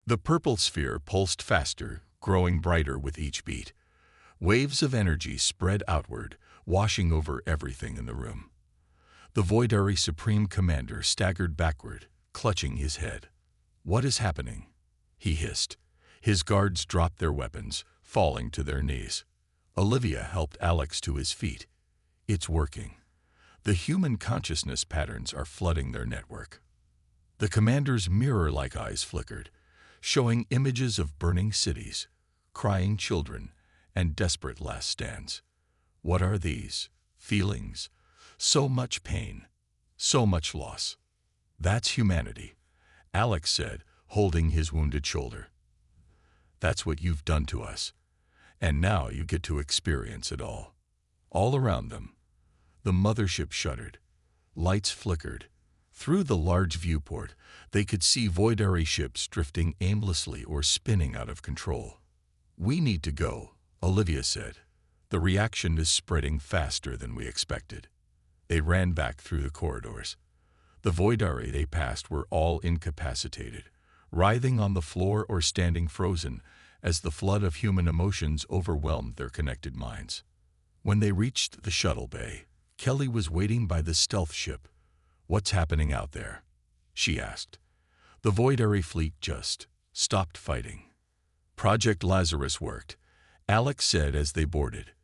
The purple sphere pulsed faster, growing brighter with each beat. Waves of energy spread outward, washing over everything in the room. The Voidary Supreme Commander staggered backward, clutching his head. "What is happening?" he hissed. His guards dropped their weapons, falling to their knees. Olivia helped Alex to his feet. "It's working. The human consciousness patterns are flooding their network." The commander's mirror-like eyes flickered, showing images of burning cities, crying children, and desperate last stands. "What are these? Feelings? So much pain, so much loss." "That's humanity," Alex said, holding his wounded shoulder. "That's what you've done to us. And now you get to experience it all." All around them, the mothership shuddered. Lights flickered. Through the large viewport, they could see Voidary ships drifting aimlessly or spinning out of control. "We need to go," Olivia said. "The reaction is spreading faster than we expected." They ran back through the corridors. The Voidary they passed were all incapacitated, writhing on the floor or standing frozen as the flood of human emotions overwhelmed their connected minds. When they reached the shuttle bay, Kelly was waiting by the stealth ship. "What's happening out there?" she asked. "The Voidary fleet just stopped fighting." "Project Lazarus worked," Alex said as they boarded.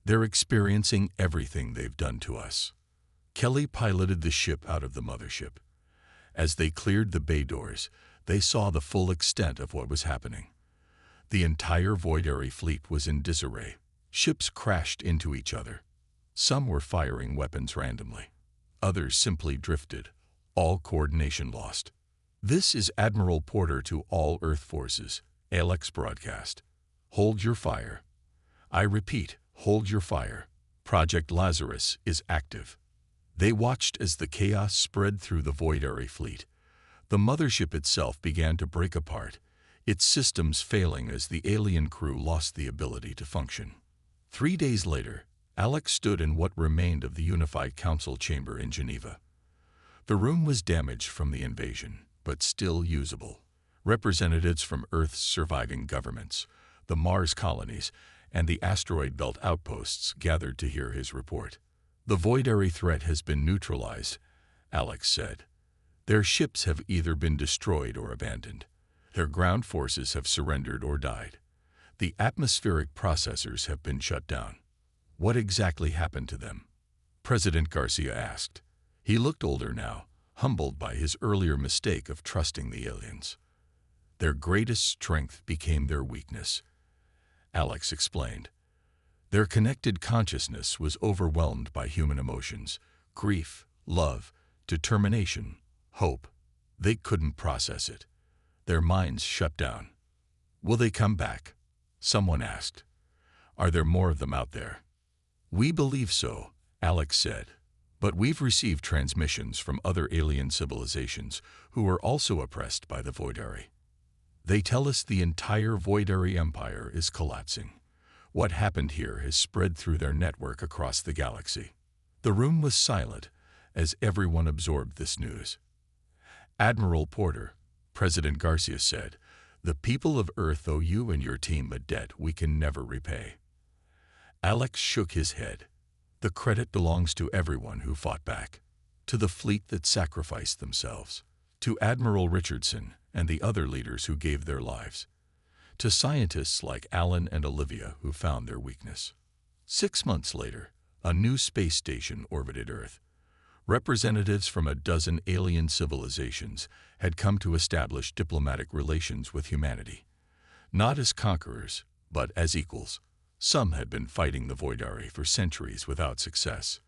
"They're experiencing everything they've done to us." Kelly piloted the ship out of the mothership. As they cleared the bay doors, they saw the full extent of what was happening. The entire Voidary fleet was in disarray. Ships crashed into each other. Some were firing weapons randomly. Others simply drifted, all coordination lost. "This is Admiral Porter to all Earth forces," Alex broadcast. "Hold your fire. I repeat, hold your fire. Project Lazarus is active." They watched as the chaos spread through the Voidary fleet. The mothership itself began to break apart, its systems failing as the alien crew lost the ability to function. 3 days later, Alex stood in what remained of the Unified Council chamber in Geneva. The room was damaged from the invasion, but still usable. Representatives from Earth's surviving governments, the Mars colonies, and the asteroid belt outposts gathered to hear his report. "The Voidary threat has been neutralized," Alex said. "Their ships have either been destroyed or abandoned. Their ground forces have surrendered or died. The atmospheric processors have been shut down." "What exactly happened to them?" President Garcia asked. He looked older now, humbled by his earlier mistake of trusting the aliens. "Their greatest strength became their weakness," Alex explained. "Their connected consciousness was overwhelmed by human emotions, grief, love, determination, hope. They couldn't process it. Their minds shut down." "Will they come back?" someone asked. "Are there more of them out there?" "We believe so," Alex said. "But we've received transmissions from other alien civilizations who are also oppressed by the Voidary. They tell us the entire Voidary Empire is collapsing. What happened here has spread through their network across the galaxy." The room was silent as everyone absorbed this news. "Admiral Porter," President Garcia said, "the people of Earth owe you and your team a debt we can never repay." Alex shook his head. "The credit belongs to everyone who fought back, to the fleet that sacrificed themselves, to Admiral Richardson and the other leaders who gave their lives, to scientists like Alan and Olivia who found their weakness." 6 months later, a new space station orbited Earth. Representatives from a dozen alien civilizations had come to establish diplomatic relations with humanity, not as conquerors, but as equals. Some had been fighting the Voidary for centuries without success.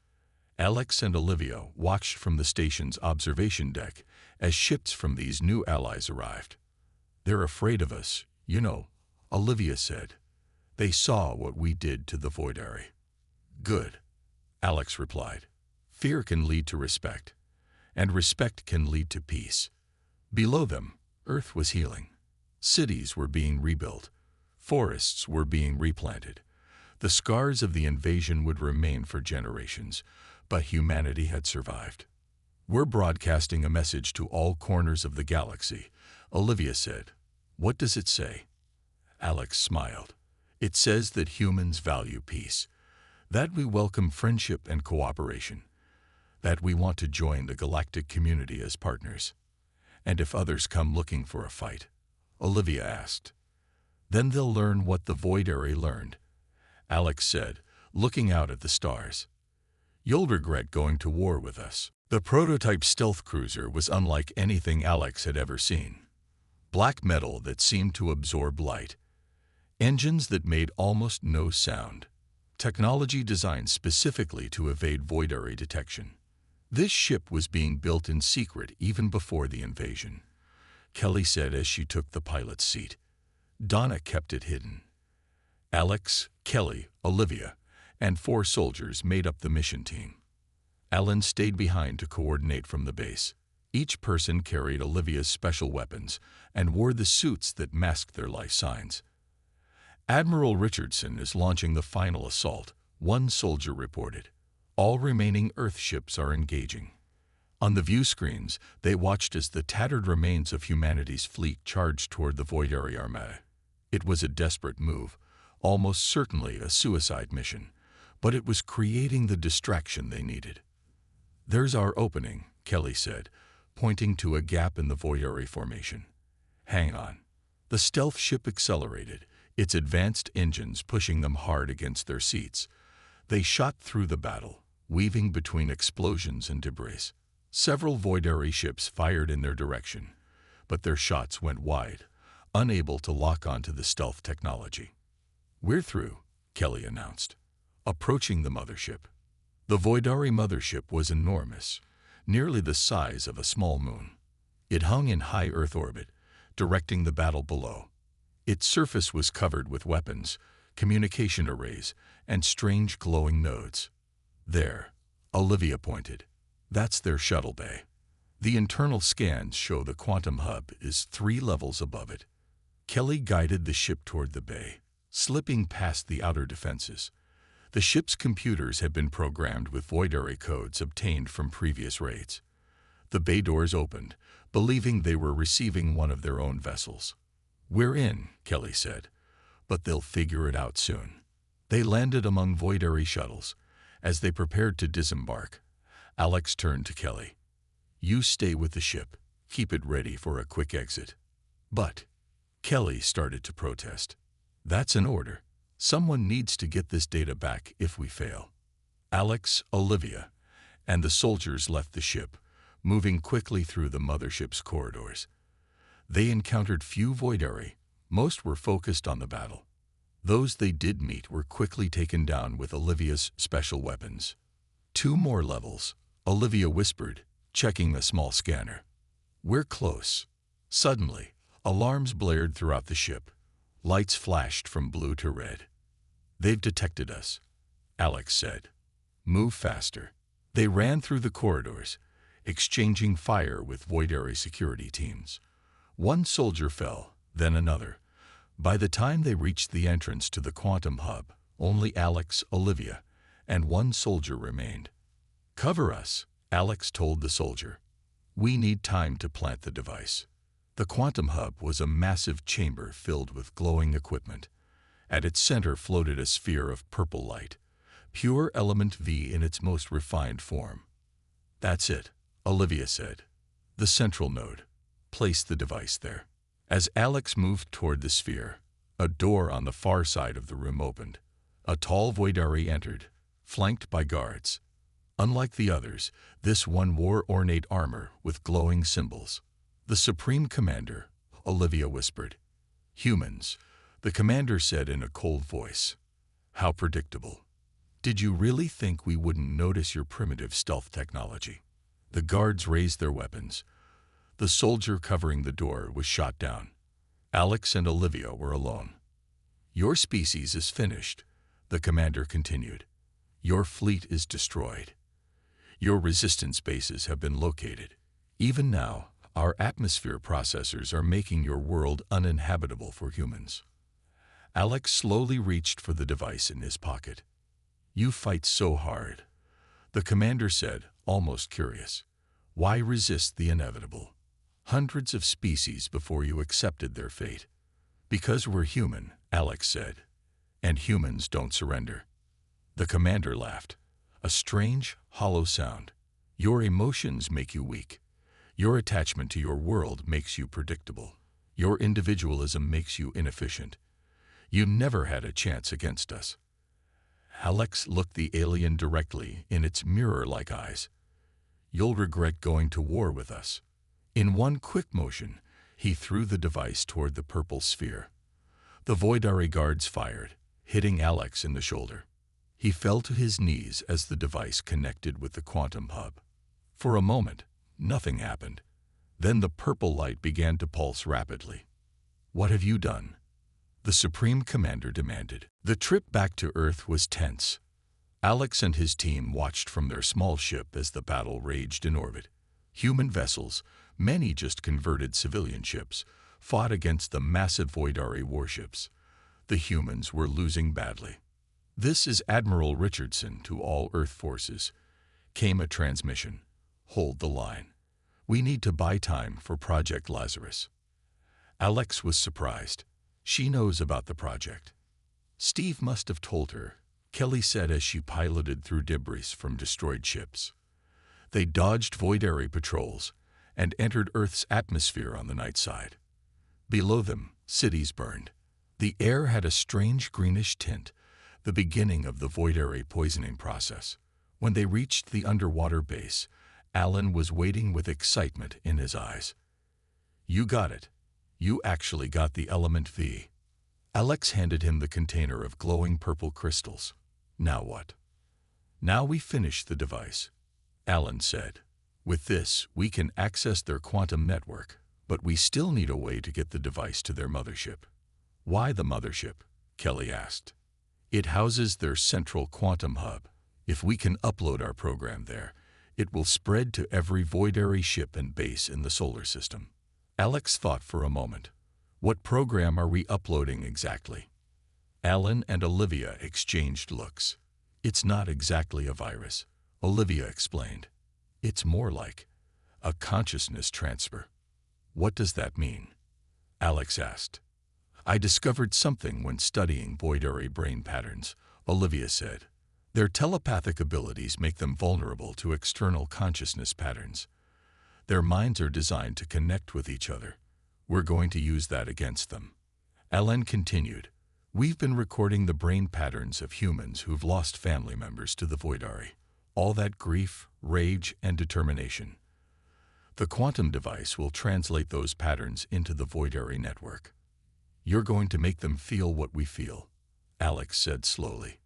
Alex and Olivia watched from the station's observation deck as ships from these new allies arrived. "They're afraid of us, you know," Olivia said. "They saw what we did to the Voidary." "Good," Alex replied. "Fear can lead to respect, and respect can lead to peace." Below them, Earth was healing. Cities were being rebuilt. Forests were being replanted. The scars of the invasion would remain for generations, but humanity had survived. "We're broadcasting a message to all corners of the galaxy," Olivia said. What does it say? Alex smiled. It says that humans value peace, that we welcome friendship and cooperation, that we want to join the galactic community as partners. And if others come looking for a fight, Olivia asked. Then they'll learn what the Voidary learned, Alex said, looking out at the stars. You'll regret going to war with us. The prototype stealth cruiser was unlike anything Alex had ever seen. Black metal that seemed to absorb light. Engines that made almost no sound. Technology designed specifically to evade Voidary detection. This ship was being built in secret even before the invasion, Kelly said as she took the pilot's seat. Donna kept it hidden. Alex, Kelly, Olivia, and 4 soldiers made up the mission team. Alan stayed behind to coordinate from the base. Each person carried Olivia's special weapons and wore the suits that masked their life signs. Admiral Richardson is launching the final assault, one soldier reported. All remaining Earth ships are engaging. On the view screens, they watched as the tattered remains of humanity's fleet charged toward the Voidary Armada. It was a desperate move, almost certainly a suicide mission, but it was creating the distraction they needed. There's our opening, Kelly said, pointing to a gap in the Voidary formation. Hang on. The stealth ship accelerated, its advanced engines pushing them hard against their seats. They shot through the battle, weaving between explosions and debris. Several Voidary ships fired in their direction, but their shots went wide, unable to lock onto the stealth technology. We're through, Kelly announced, approaching the mothership. The Voidary mothership was enormous, nearly the size of a small moon. It hung in high Earth orbit, directing the battle below. Its surface was covered with weapons, communication arrays, and strange glowing nodes. There, Olivia pointed. That's their shuttle bay. The internal scans show the quantum hub is 3 levels above it. Kelly guided the ship toward the bay, slipping past the outer defenses. The ship's computers had been programmed with Voidary codes obtained from previous raids. The bay doors opened, believing they were receiving one of their own vessels. We're in, Kelly said, but they'll figure it out soon. They landed among Voidary shuttles. As they prepared to disembark, Alex turned to Kelly. You stay with the ship. Keep it ready for a quick exit. But Kelly started to protest. That's an order. Someone needs to get this data back if we fail. Alex, Olivia, and the soldiers left the ship, moving quickly through the mothership's corridors. They encountered few Voidary. Most were focused on the battle. Those they did meet were quickly taken down with Olivia's special weapons. 2 more levels, Olivia whispered, checking a small scanner. We're close. Suddenly, alarms blared throughout the ship. Lights flashed from blue to red. They've detected us, Alex said. Move faster. They ran through the corridors, exchanging fire with Voidary security teams. One soldier fell, then another. By the time they reached the entrance to the quantum hub, only Alex, Olivia, and 1 soldier remained. Cover us, Alex told the soldier. We need time to plant the device. The quantum hub was a massive chamber filled with glowing equipment. At its center floated a sphere of purple light, pure element V in its most refined form. That's it, Olivia said. The central node. Place the device there. As Alex moved toward the sphere, a door on the far side of the room opened. A tall Voidary entered, flanked by guards. Unlike the others, this one wore ornate armor with glowing symbols. The Supreme Commander, Olivia whispered. Humans, the commander said in a cold voice. How predictable. Did you really think we wouldn't notice your primitive stealth technology? The guards raised their weapons. The soldier covering the door was shot down. Alex and Olivia were alone. Your species is finished, the commander continued. Your fleet is destroyed. Your resistance bases have been located. Even now, our atmosphere processors are making your world uninhabitable for humans. Alex slowly reached for the device in his pocket. You fight so hard, the commander said, almost curious. Why resist the inevitable? hundreds of species before you accepted their fate. Because we're human, Alex said, and humans don't surrender. The commander laughed, a strange, hollow sound. Your emotions make you weak. Your attachment to your world makes you predictable. Your individualism makes you inefficient. You never had a chance against us. Alex looked the alien directly in its mirror-like eyes. You'll regret going to war with us. In one quick motion, he threw the device toward the purple sphere. The Voidari guards fired, hitting Alex in the shoulder. He fell to his knees as the device connected with the quantum hub. For a moment, nothing happened. Then the purple light began to pulse rapidly. "What have you done?" the Supreme Commander demanded. The trip back to Earth was tense. Alex and his team watched from their small ship as the battle raged in orbit. Human vessels, many just converted civilian ships, fought against the massive Voidari warships. The humans were losing badly. "This is Admiral Richardson to all Earth forces," came a transmission. "Hold the line. We need to buy time for Project Lazarus." Alex was surprised. She knows about the project. Steve must have told her, Kelly said as she piloted through debris from destroyed ships. They dodged Voidari patrols and entered Earth's atmosphere on the night side. Below them, cities burned. The air had a strange greenish tint, the beginning of the Voidari poisoning process. When they reached the underwater base, Alan was waiting with excitement in his eyes. "You got it. You actually got the element V." Alex handed him the container of glowing purple crystals. "Now what?" "Now we finish the device," Alan said. "With this, we can access their quantum network, but we still need a way to get the device to their mothership." "Why the mothership?" Kelly asked. "It houses their central quantum hub. If we can upload our program there, it will spread to every Voidari ship and base in the solar system." Alex thought for a moment. "What program are we uploading exactly?" Alan and Olivia exchanged looks. "It's not exactly a virus," Olivia explained. "It's more like a consciousness transfer." "What does that mean?" Alex asked. "I discovered something when studying Voidari brain patterns," Olivia said. "Their telepathic abilities make them vulnerable to external consciousness patterns. Their minds are designed to connect with each other. We're going to use that against them." Alan continued, "We've been recording the brain patterns of humans who've lost family members to the Voidari. All that grief, rage, and determination. The quantum device will translate those patterns into the Voidari network. You're going to make them feel what we feel," Alex said slowly.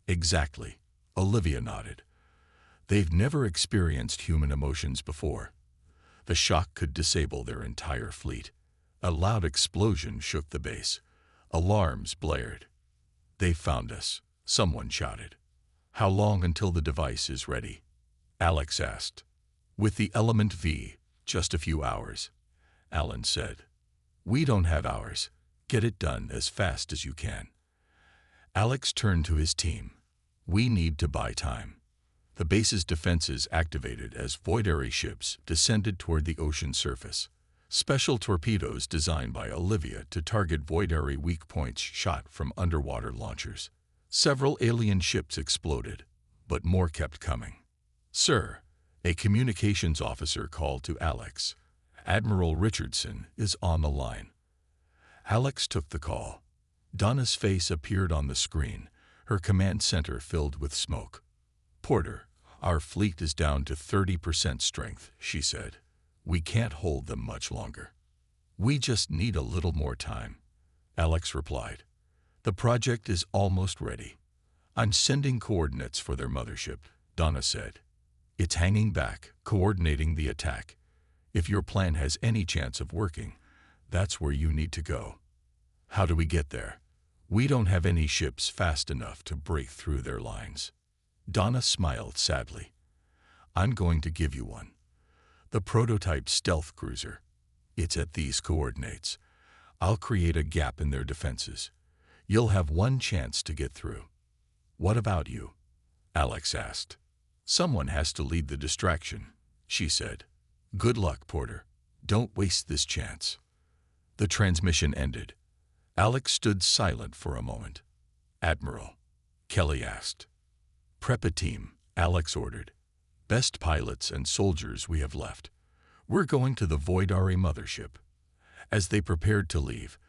"Exactly," Olivia nodded. "They've never experienced human emotions before. The shock could disable their entire fleet." A loud explosion shook the base. Alarms blared. "They found us," someone shouted. "How long until the device is ready?" Alex asked. "With the element V, just a few hours," Alan said. "We don't have hours. Get it done as fast as you can." Alex turned to his team. "We need to buy time." The base's defenses activated as Voidari ships descended toward the ocean surface. Special torpedoes designed by Olivia to target Voidari weak points shot from underwater launchers. Several alien ships exploded, but more kept coming. "Sir," a communications officer called to Alex. "Admiral Richardson is on the line." Alex took the call. Donna's face appeared on the screen, her command center filled with smoke. "Porter, our fleet is down to 30% strength," she said. "We can't hold them much longer." "We just need a little more time," Alex replied. "The project is almost ready." "I'm sending coordinates for their mothership," Donna said. "It's hanging back, coordinating the attack. If your plan has any chance of working, that's where you need to go." "How do we get there?" "We don't have any ships fast enough to break through their lines." Donna smiled sadly. "I'm going to give you one. The prototype stealth cruiser. It's at these coordinates. I'll create a gap in their defenses. You'll have one chance to get through." "What about you?" Alex asked. "Someone has to lead the distraction," she said. "Good luck, Porter." Don't waste this chance. The transmission ended. Alex stood silent for a moment. Admiral, Kelly asked. Prep a team, Alex ordered. Best pilots and soldiers we have left. We're going to the Voidari mothership. As they prepared to leave,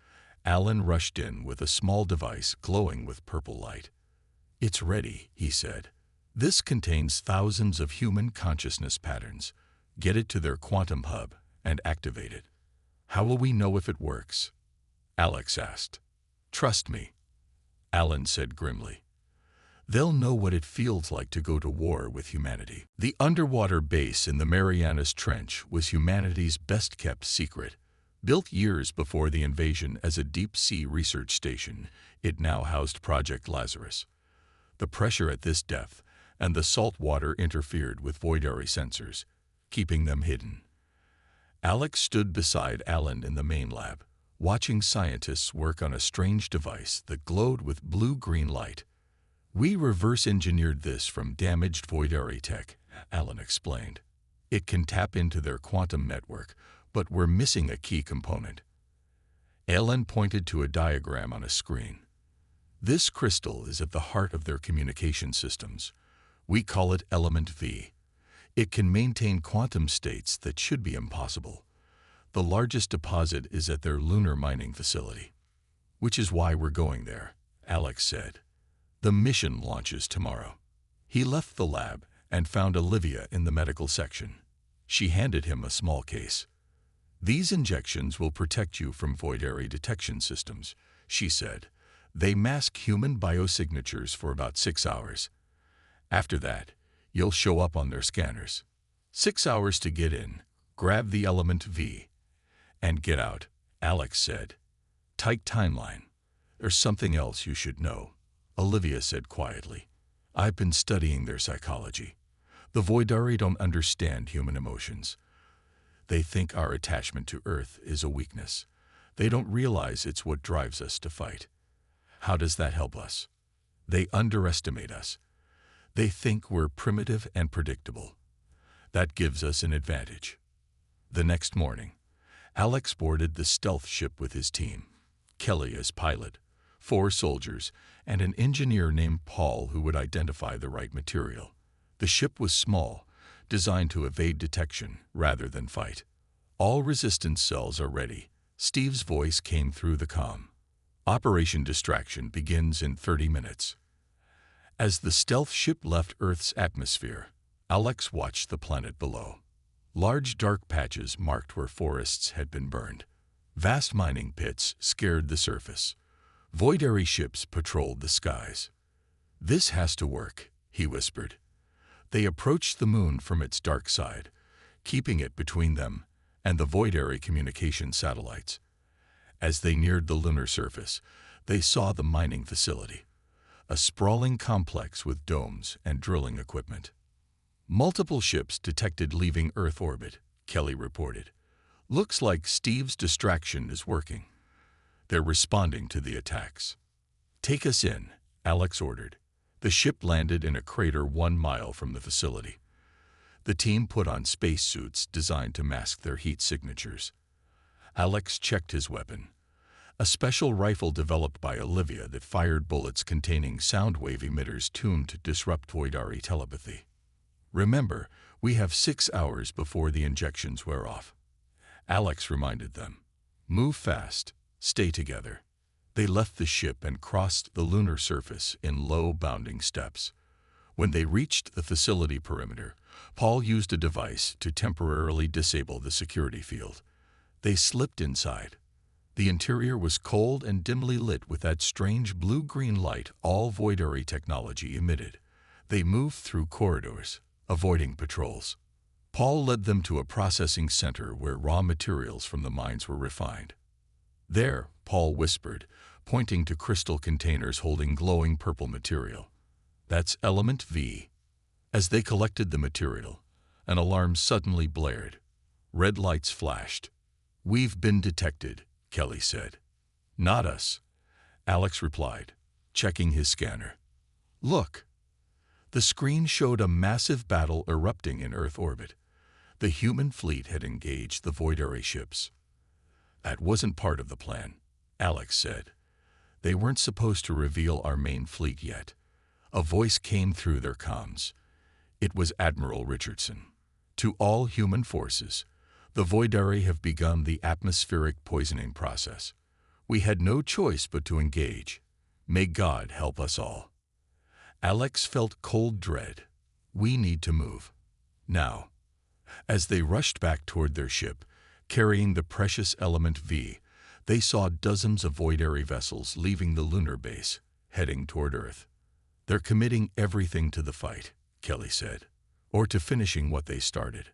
Alan rushed in with a small device glowing with purple light. It's ready, he said. This contains thousands of human consciousness patterns. Get it to their quantum hub and activate it. How will we know if it works? Alex asked. Trust me, Alan said grimly. They'll know what it feels like to go to war with humanity. The underwater base in the Marianas Trench was humanity's best-kept secret. Built years before the invasion as a deep-sea research station, it now housed Project Lazarus. The pressure at this depth and the salt water interfered with Voidari sensors, keeping them hidden. Alex stood beside Alan in the main lab, watching scientists work on a strange device that glowed with blue-green light. We reverse-engineered this from damaged Voidari tech, Alan explained. It can tap into their quantum network, but we're missing a key component. Alan pointed to a diagram on a screen. This crystal is at the heart of their communication systems. We call it Element V. It can maintain quantum states that should be impossible. The largest deposit is at their lunar mining facility. Which is why we're going there, Alex said. The mission launches tomorrow. He left the lab and found Olivia in the medical section. She handed him a small case. These injections will protect you from Voidari detection systems, she said. They mask human biosignatures for about 6 hours. After that, you'll show up on their scanners. 6 hours to get in, grab the Element V, and get out, Alex said. Tight timeline. There's something else you should know, Olivia said quietly. I've been studying their psychology. The Voidari don't understand human emotions. They think our attachment to Earth is a weakness. They don't realize it's what drives us to fight. How does that help us? They underestimate us. They think we're primitive and predictable. That gives us an advantage. The next morning, Alex boarded the stealth ship with his team. Kelly as pilot, 4 soldiers, and an engineer named Paul who would identify the right material. The ship was small, designed to evade detection rather than fight. All resistance cells are ready. Steve's voice came through the comm. Operation Distraction begins in 30 minutes. As the stealth ship left Earth's atmosphere, Alex watched the planet below. Large dark patches marked where forests had been burned. Vast mining pits scared the surface. Voidari ships patrolled the skies. This has to work, he whispered. They approached the moon from its dark side, keeping it between them and the Voidari communication satellites. As they neared the lunar surface, they saw the mining facility, a sprawling complex with domes and drilling equipment. Multiple ships detected leaving Earth orbit, Kelly reported. Looks like Steve's distraction is working. They're responding to the attacks. Take us in, Alex ordered. The ship landed in a crater 1 mile from the facility. The team put on spacesuits designed to mask their heat signatures. Alex checked his weapon, a special rifle developed by Olivia that fired bullets containing sound wave emitters tuned to disrupt Voidari telepathy. Remember, we have 6 hours before the injections wear off. Alex reminded them. Move fast, stay together. They left the ship and crossed the lunar surface in low bounding steps. When they reached the facility perimeter, Paul used a device to temporarily disable the security field. They slipped inside. The interior was cold and dimly lit with that strange blue-green light all Voidari technology emitted. They moved through corridors, avoiding patrols. Paul led them to a processing center where raw materials from the mines were refined. There, Paul whispered, pointing to crystal containers holding glowing purple material. That's Element V. As they collected the material, an alarm suddenly blared. Red lights flashed. We've been detected, Kelly said. Not us, Alex replied, checking his scanner. Look. The screen showed a massive battle erupting in Earth orbit. The human fleet had engaged the Voidary ships. That wasn't part of the plan, Alex said. They weren't supposed to reveal our main fleet yet. A voice came through their comms. It was Admiral Richardson. To all human forces, the Voidary have begun the atmospheric poisoning process. We had no choice but to engage. May God help us all. Alex felt cold dread. We need to move. Now. As they rushed back toward their ship, carrying the precious element V, they saw dozens of Voidary vessels leaving the lunar base, heading toward Earth. They're committing everything to the fight, Kelly said, or to finishing what they started.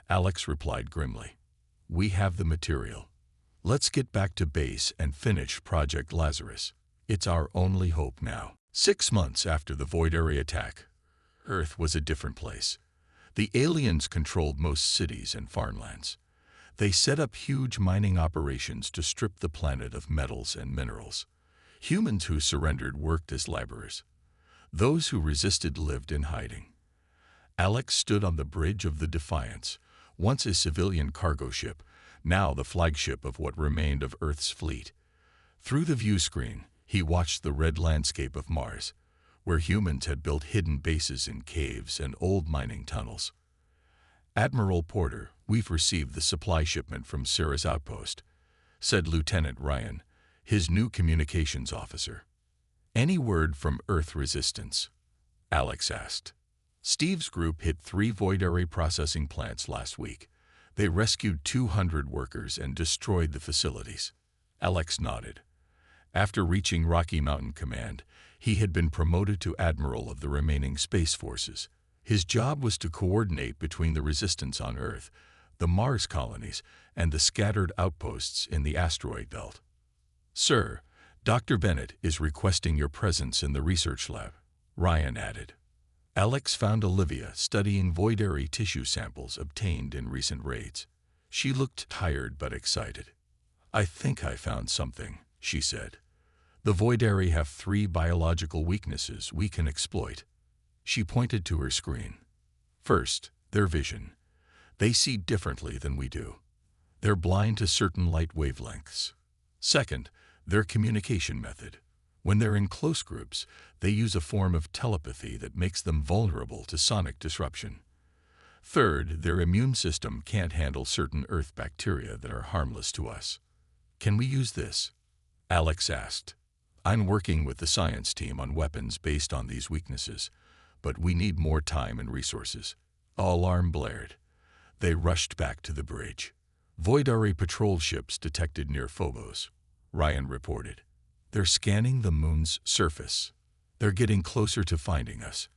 Alex replied grimly, "We have the material. Let's get back to base and finish Project Lazarus. It's our only hope now." 6 months after the Voidary attack, Earth was a different place. The aliens controlled most cities and farmlands. They set up huge mining operations to strip the planet of metals and minerals. Humans who surrendered worked as laborers. Those who resisted lived in hiding. Alex stood on the bridge of the Defiance, once a civilian cargo ship, now the flagship of what remained of Earth's fleet. Through the view screen, he watched the red landscape of Mars, where humans had built hidden bases in caves and old mining tunnels. "Admiral Porter, we've received the supply shipment from Sarah's outpost," said Lieutenant Ryan, his new communications officer. "Any word from Earth resistance?" Alex asked. Steve's group hit 3 Voidary processing plants last week. They rescued 200 workers and destroyed the facilities. Alex nodded. After reaching Rocky Mountain Command, he had been promoted to Admiral of the remaining Space Forces. His job was to coordinate between the resistance on Earth, the Mars colonies, and the scattered outposts in the asteroid belt. "Sir, Dr. Bennett is requesting your presence in the research lab," Ryan added. Alex found Olivia studying Voidary tissue samples obtained in recent raids. She looked tired but excited. "I think I found something," she said. "The Voidary have 3 biological weaknesses we can exploit." She pointed to her screen. "First, their vision. They see differently than we do. They're blind to certain light wavelengths. Second, their communication method. When they're in close groups, they use a form of telepathy that makes them vulnerable to sonic disruption. Third, their immune system can't handle certain Earth bacteria that are harmless to us." "Can we use this?" Alex asked. "I'm working with the science team on weapons based on these weaknesses, but we need more time and resources." Alarm blared. They rushed back to the bridge. "Voidary patrol ships detected near Phobos," Ryan reported. "They're scanning the moon's surface. They're getting closer to finding us,"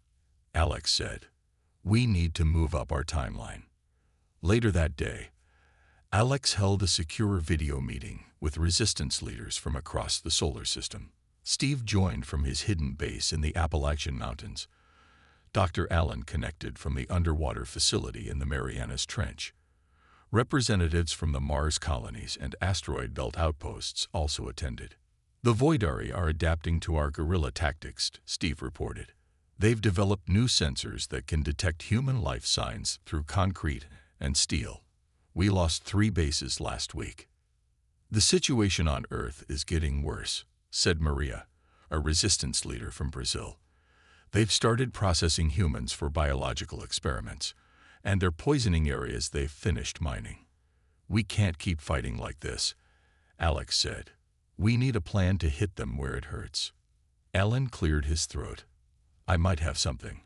Alex said. "We need to move up our timeline." Later that day, Alex held a secure video meeting with resistance leaders from across the solar system. Steve joined from his hidden base in the Appalachian Mountains. Dr. Allen connected from the underwater facility in the Marianas Trench. Representatives from the Mars colonies and asteroid belt outposts also attended. "The Voidary are adapting to our guerrilla tactics," Steve reported. "They've developed new sensors that can detect human life signs through concrete and steel. We lost 3 bases last week." "The situation on Earth is getting worse," said Maria, a resistance leader from Brazil. "They've started processing humans for biological experiments, and they're poisoning areas they've finished mining. We can't keep fighting like this," Alex said. "We need a plan to hit them where it hurts." Allen cleared his throat. "I might have something.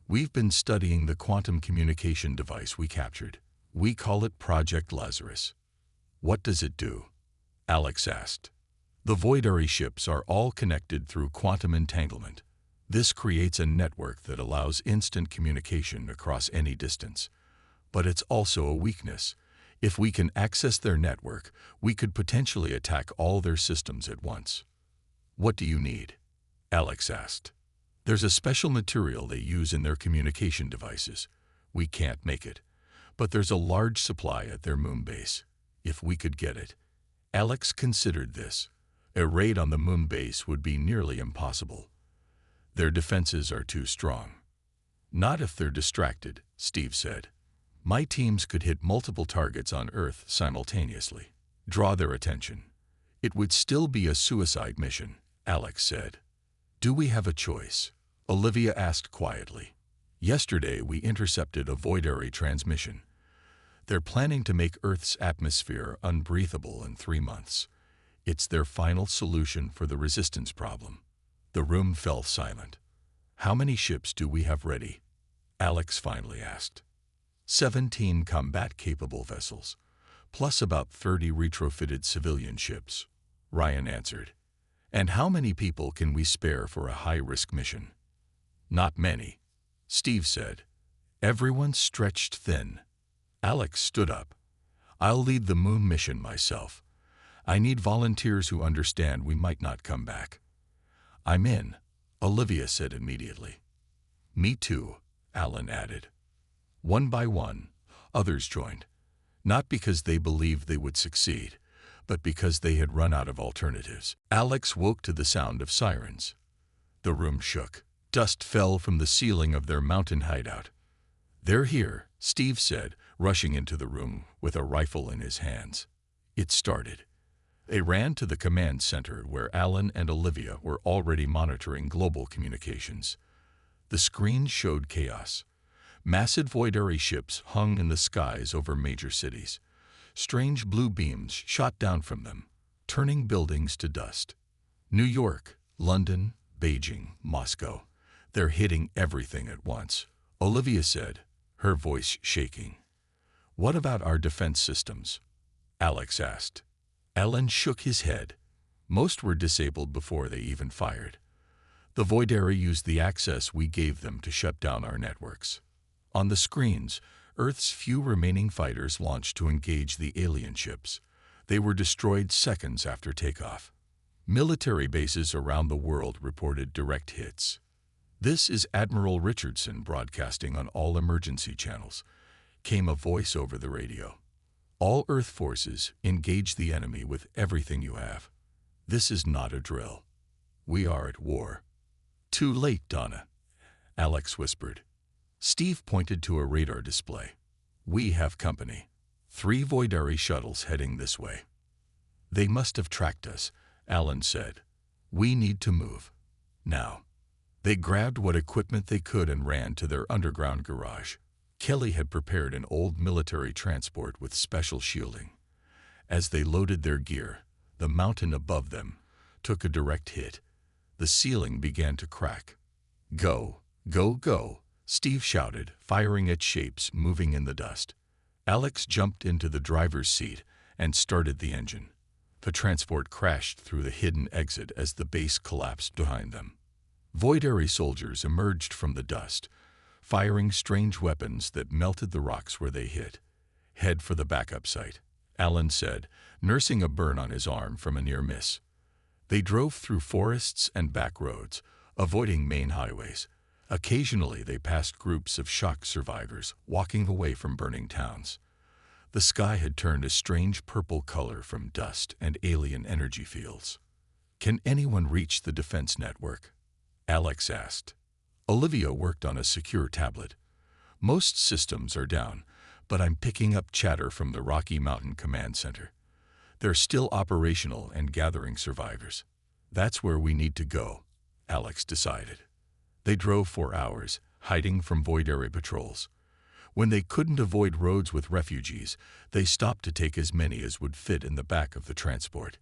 We've been studying the quantum communication device we captured. We call it Project Lazarus." "What does it do?" Alex asked. "The Voidary ships are all connected through quantum entanglement. This creates a network that allows instant communication across any distance. But it's also a weakness. If we can access their network, we could potentially attack all their systems at once." "What do you need?" Alex asked. "There's a special material they use in their communication devices. We can't make it, but there's a large supply at their moon base. If we could get it." Alex considered this. A raid on the moon base would be nearly impossible. Their defenses are too strong. "Not if they're distracted," Steve said. My teams could hit multiple targets on Earth simultaneously. Draw their attention. It would still be a suicide mission, Alex said. Do we have a choice? Olivia asked quietly. Yesterday we intercepted a voidary transmission. They're planning to make Earth's atmosphere unbreathable in 3 months. It's their final solution for the resistance problem. The room fell silent. How many ships do we have ready? Alex finally asked. 17 combat-capable vessels, plus about 30 retrofitted civilian ships, Ryan answered. And how many people can we spare for a high-risk mission? Not many, Steve said. Everyone's stretched thin. Alex stood up. I'll lead the moon mission myself. I need volunteers who understand we might not come back. I'm in, Olivia said immediately. Me too, Alan added. One by one, others joined, not because they believed they would succeed, but because they had run out of alternatives. Alex woke to the sound of sirens. The room shook. Dust fell from the ceiling of their mountain hideout. They're here, Steve said, rushing into the room with a rifle in his hands. It started. They ran to the command center where Alan and Olivia were already monitoring global communications. The screen showed chaos. Massive voidary ships hung in the skies over major cities. Strange blue beams shot down from them, turning buildings to dust. New York, London, Beijing, Moscow. They're hitting everything at once, Olivia said, her voice shaking. What about our defense systems? Alex asked. Alan shook his head. Most were disabled before they even fired. The voidary used the access we gave them to shut down our networks. On the screens, Earth's few remaining fighters launched to engage the alien ships. They were destroyed seconds after takeoff. Military bases around the world reported direct hits. This is Admiral Richardson broadcasting on all emergency channels, came a voice over the radio. All Earth forces engage the enemy with everything you have. This is not a drill. We are at war. Too late, Donna, Alex whispered. Steve pointed to a radar display. We have company. 3 voidary shuttles heading this way. They must have tracked us, Alan said. We need to move. Now. They grabbed what equipment they could and ran to their underground garage. Kelly had prepared an old military transport with special shielding. As they loaded their gear, the mountain above them took a direct hit. The ceiling began to crack. Go, go, go, Steve shouted, firing at shapes moving in the dust. Alex jumped into the driver's seat and started the engine. The transport crashed through the hidden exit as the base collapsed behind them. Voidary soldiers emerged from the dust, firing strange weapons that melted the rocks where they hit. Head for the backup site, Alan said, nursing a burn on his arm from a near miss. They drove through forests and back roads, avoiding main highways. Occasionally they passed groups of shock survivors walking away from burning towns. The sky had turned a strange purple color from dust and alien energy fields. Can anyone reach the defense network? Alex asked. Olivia worked on a secure tablet. Most systems are down, but I'm picking up chatter from the Rocky Mountain Command Center. They're still operational and gathering survivors. That's where we need to go, Alex decided. They drove for hours, hiding from voidary patrols. When they couldn't avoid roads with refugees, they stopped to take as many as would fit in the back of the transport.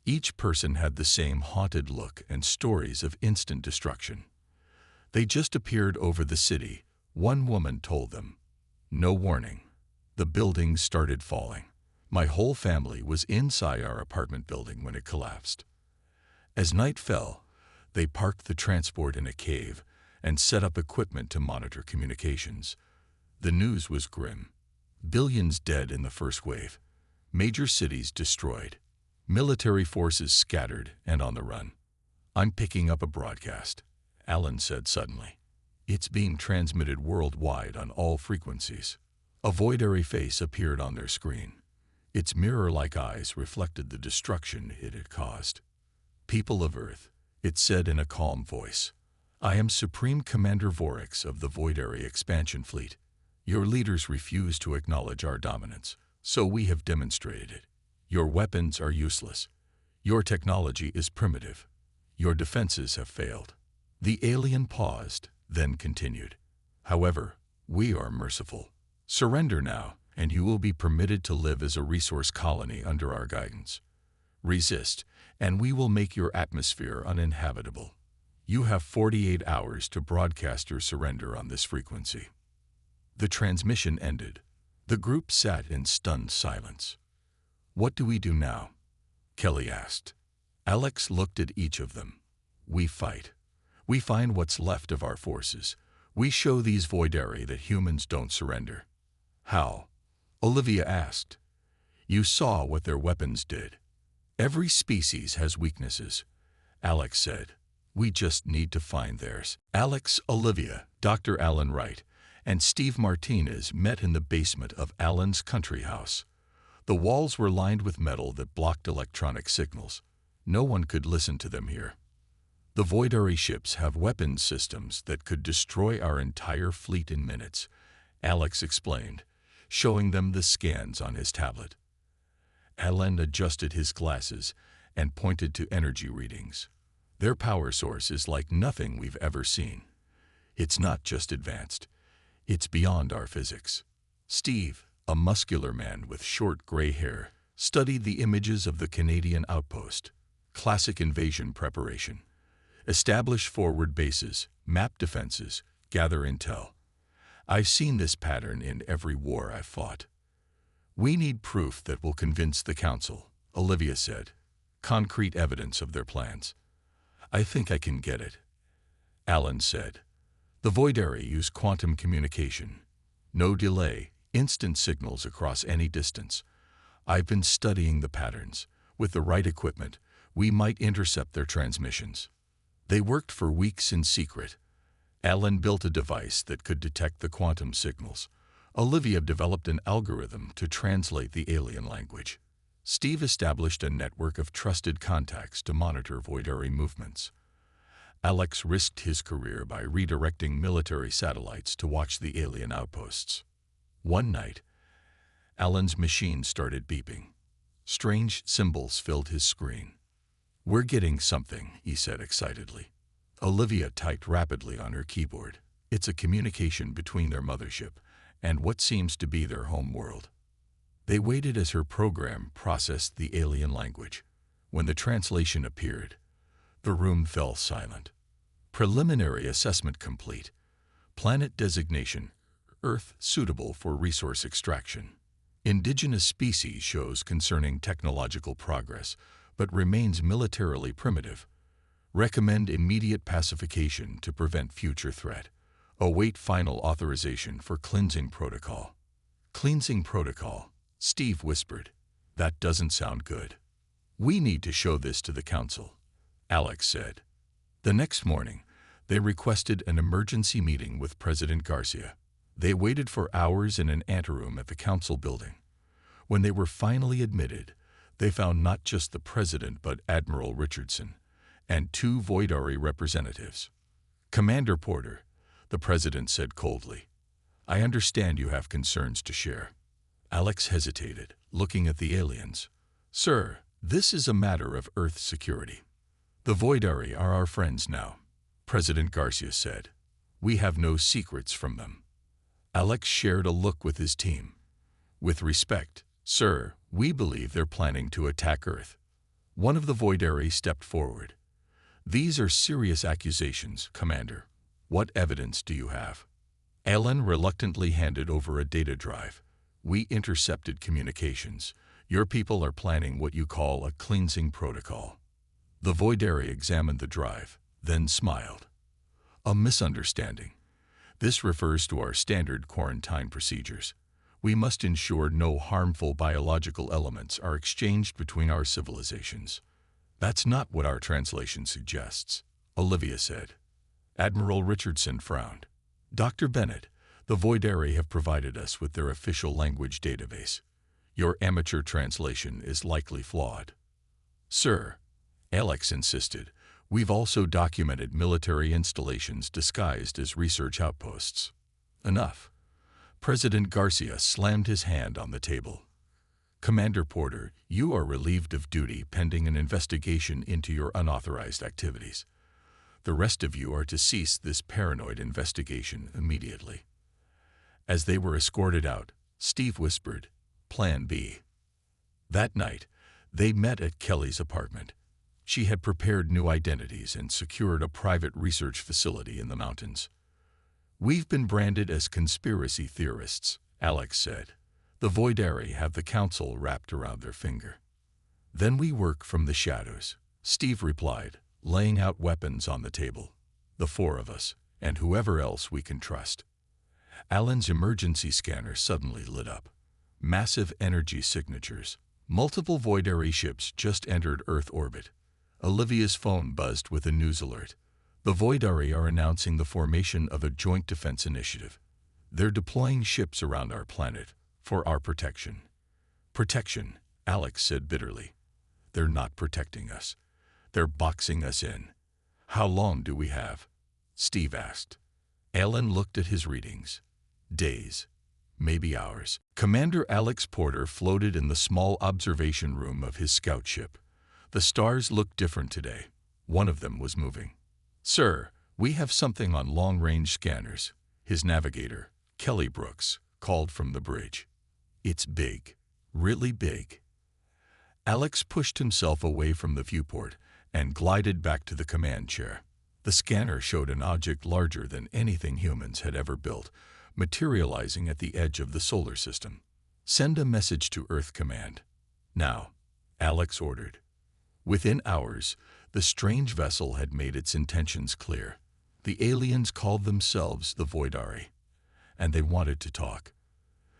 Each person had the same haunted look and stories of instant destruction. They just appeared over the city, one woman told them. No warning. The buildings started falling. My whole family was inside our apartment building when it collapsed. As night fell, they parked the transport in a cave and set up equipment to monitor communications. The news was grim. Billions dead in the first wave. Major cities destroyed. Military forces scattered and on the run. I'm picking up a broadcast, Alan said suddenly. It's being transmitted worldwide on all frequencies. A voidary face appeared on their screen. Its mirror-like eyes reflected the destruction it had caused. People of Earth, it said in a calm voice, I am Supreme Commander Vorix of the Voidary Expansion Fleet. Your leaders refuse to acknowledge our dominance, so we have demonstrated it. Your weapons are useless. Your technology is primitive. Your defenses have failed." The alien paused, then continued. "However, we are merciful. Surrender now, and you will be permitted to live as a resource colony under our guidance. Resist, and we will make your atmosphere uninhabitable. You have 48 hours to broadcast your surrender on this frequency." The transmission ended. The group sat in stunned silence. "What do we do now?" Kelly asked. Alex looked at each of them. "We fight. We find what's left of our forces. We show these Voidari that humans don't surrender." "How?" Olivia asked. "You saw what their weapons did. Every species has weaknesses," Alex said. "We just need to find theirs." Alex, Olivia, Dr. Alan Wright, and Steve Martinez met in the basement of Alan's country house. The walls were lined with metal that blocked electronic signals. No one could listen to them here. "The Voidari ships have weapons systems that could destroy our entire fleet in minutes," Alex explained, showing them the scans on his tablet. Alan adjusted his glasses and pointed to energy readings. "Their power source is like nothing we've ever seen. It's not just advanced. It's beyond our physics." Steve, a muscular man with short gray hair, studied the images of the Canadian outpost. Classic invasion preparation. Establish forward bases, map defenses, gather intel. "I've seen this pattern in every war I've fought." "We need proof that will convince the Council," Olivia said. "Concrete evidence of their plans." "I think I can get it," Alan said. "The Voidari use quantum communication. No delay, instant signals across any distance. I've been studying the patterns. With the right equipment, we might intercept their transmissions." They worked for weeks in secret. Alan built a device that could detect the quantum signals. Olivia developed an algorithm to translate the alien language. Steve established a network of trusted contacts to monitor Voidari movements. Alex risked his career by redirecting military satellites to watch the alien outposts. One night, Alan's machine started beeping. Strange symbols filled his screen. "We're getting something," he said excitedly. Olivia typed rapidly on her keyboard. "It's a communication between their mothership and what seems to be their home world." They waited as her program processed the alien language. When the translation appeared, the room fell silent. "Preliminary assessment complete. Planet designation, Earth suitable for resource extraction. Indigenous species shows concerning technological progress, but remains militarily primitive. Recommend immediate pacification to prevent future threat. Await final authorization for cleansing protocol." "Cleansing protocol," Steve whispered. "That doesn't sound good." "We need to show this to the Council," Alex said. The next morning, they requested an emergency meeting with President Garcia. They waited for hours in an anteroom at the Council building. When they were finally admitted, they found not just the President but Admiral Richardson and two Voidari representatives. "Commander Porter," the President said coldly, "I understand you have concerns to share." Alex hesitated, looking at the aliens. "Sir, this is a matter of Earth security. The Voidari are our friends now," President Garcia said. "We have no secrets from them." Alex shared a look with his team. "With respect, sir, we believe they're planning to attack Earth." One of the Voidari stepped forward. "These are serious accusations, Commander. What evidence do you have?" Alan reluctantly handed over a data drive. "We intercepted communications. Your people are planning what you call a cleansing protocol." The Voidari examined the drive, then smiled. "A misunderstanding. This refers to our standard quarantine procedures. We must ensure no harmful biological elements are exchanged between our civilizations." "That's not what our translation suggests," Olivia said. Admiral Richardson frowned. "Dr. Bennett, the Voidari have provided us with their official language database. Your amateur translation is likely flawed." "Sir," Alex insisted, "we've also documented military installations disguised as research outposts." "Enough." President Garcia slammed his hand on the table. Commander Porter, you are relieved of duty pending an investigation into your unauthorized activities. The rest of you are to cease this paranoid investigation immediately. As they were escorted out, Steve whispered, Plan B. That night, they met at Kelly's apartment. She had prepared new identities and secured a private research facility in the mountains. We've been branded as conspiracy theorists, Alex said. The Voidari have the council wrapped around their finger. Then we work from the shadows, Steve replied, laying out weapons on the table. The four of us, and whoever else we can trust. Alan's emergency scanner suddenly lit up. Massive energy signatures. Multiple Voidari ships just entered Earth orbit. Olivia's phone buzzed with a news alert. The Voidari are announcing the formation of a joint defense initiative. They're deploying ships around our planet for our protection. Protection, Alex said bitterly. They're not protecting us. They're boxing us in. How long do we have? Steve asked. Alan looked at his readings. Days, maybe hours. Commander Alex Porter floated in the small observation room of his scout ship. The stars looked different today. One of them was moving. Sir, we have something on long-range scanners. His navigator, Kelly Brooks, called from the bridge. It's big. Really big. Alex pushed himself away from the viewport and glided back to the command chair. The scanner showed an object larger than anything humans had ever built, materializing at the edge of the solar system. Send a message to Earth Command. Now, Alex ordered. Within hours, the strange vessel had made its intentions clear. The aliens called themselves the Voidari, and they wanted to talk.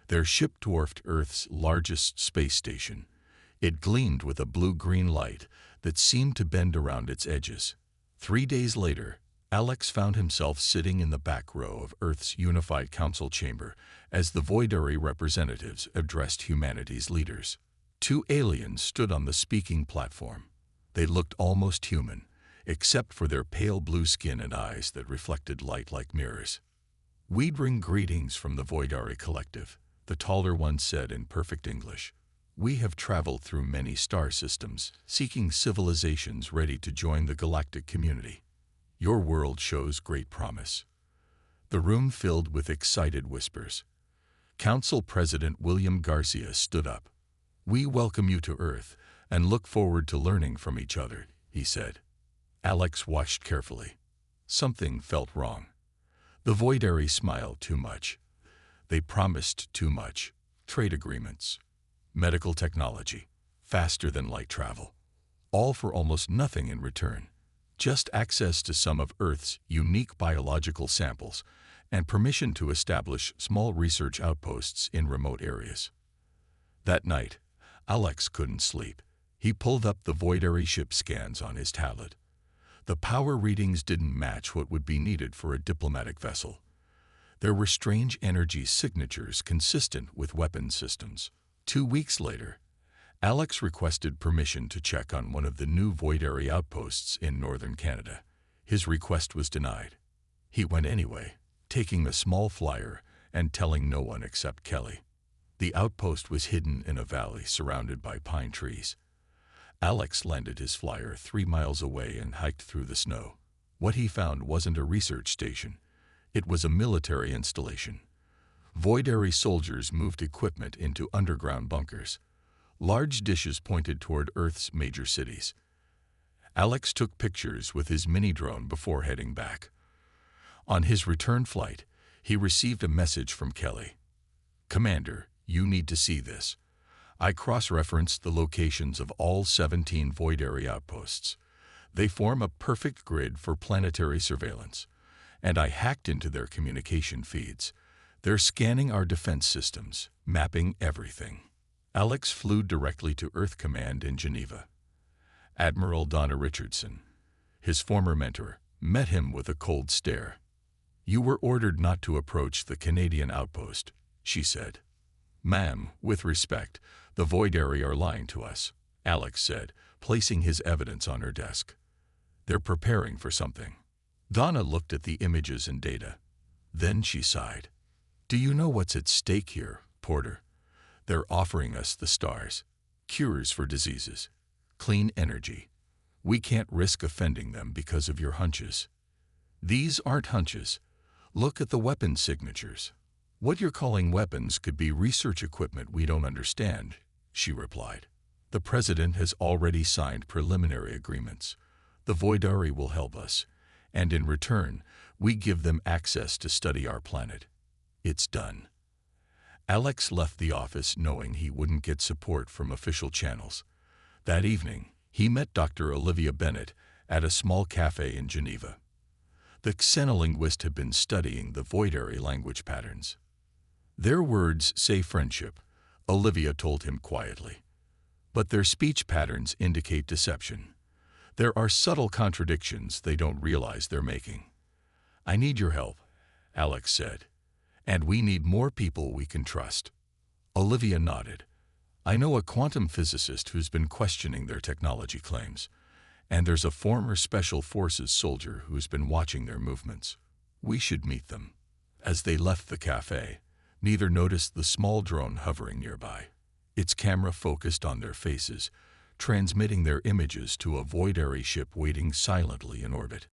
Their ship dwarfed Earth's largest space station. It gleamed with a blue-green light that seemed to bend around its edges. 3 days later, Alex found himself sitting in the back row of Earth's unified council chamber as the Voidari representatives addressed humanity's leaders. 2 aliens stood on the speaking platform. They looked almost human, except for their pale blue skin and eyes that reflected light like mirrors. We bring greetings from the Voidari Collective, the taller one said in perfect English. We have traveled through many star systems, seeking civilizations ready to join the galactic community. Your world shows great promise. The room filled with excited whispers. Council President William Garcia stood up. We welcome you to Earth and look forward to learning from each other, he said. Alex watched carefully. Something felt wrong. The Voidari smiled too much. They promised too much. Trade agreements, medical technology, faster than light travel. All for almost nothing in return. Just access to some of Earth's unique biological samples and permission to establish small research outposts in remote areas. That night, Alex couldn't sleep. He pulled up the Voidari ship scans on his tablet. The power readings didn't match what would be needed for a diplomatic vessel. There were strange energy signatures consistent with weapon systems. 2 weeks later, Alex requested permission to check on one of the new Voidari outposts in northern Canada. His request was denied. He went anyway, taking a small flyer and telling no one except Kelly. The outpost was hidden in a valley surrounded by pine trees. Alex landed his flyer 3 miles away and hiked through the snow. What he found wasn't a research station. It was a military installation. Voidari soldiers moved equipment into underground bunkers. Large dishes pointed toward Earth's major cities. Alex took pictures with his mini-drone before heading back. On his return flight, he received a message from Kelly. Commander, you need to see this. I cross-referenced the locations of all 17 Voidari outposts. They form a perfect grid for planetary surveillance, and I hacked into their communication feeds. They're scanning our defense systems, mapping everything. Alex flew directly to Earth Command in Geneva. Admiral Donna Richardson, his former mentor, met him with a cold stare. You were ordered not to approach the Canadian outpost, she said. Ma'am, with respect, the Voidari are lying to us, Alex said, placing his evidence on her desk. They're preparing for something. Donna looked at the images and data. Then she sighed. Do you know what's at stake here, Porter? They're offering us the stars, cures for diseases, clean energy. We can't risk offending them because of your hunches. These aren't hunches. Look at the weapon signatures. What you're calling weapons could be research equipment we don't understand, she replied. The president has already signed preliminary agreements. The Voidari will help us, and in return, we give them access to study our planet. It's done. Alex left the office knowing he wouldn't get support from official channels. That evening, he met Dr. Olivia Bennett at a small cafe in Geneva. The xenolinguist had been studying the Voidari language patterns. Their words say friendship, Olivia told him quietly. But their speech patterns indicate deception. There are subtle contradictions they don't realize they're making. I need your help, Alex said. And we need more people we can trust. Olivia nodded. I know a quantum physicist who's been questioning their technology claims, and there's a former Special Forces soldier who's been watching their movements. We should meet them. As they left the cafe, neither noticed the small drone hovering nearby. Its camera focused on their faces, transmitting their images to a Voidari ship waiting silently in orbit.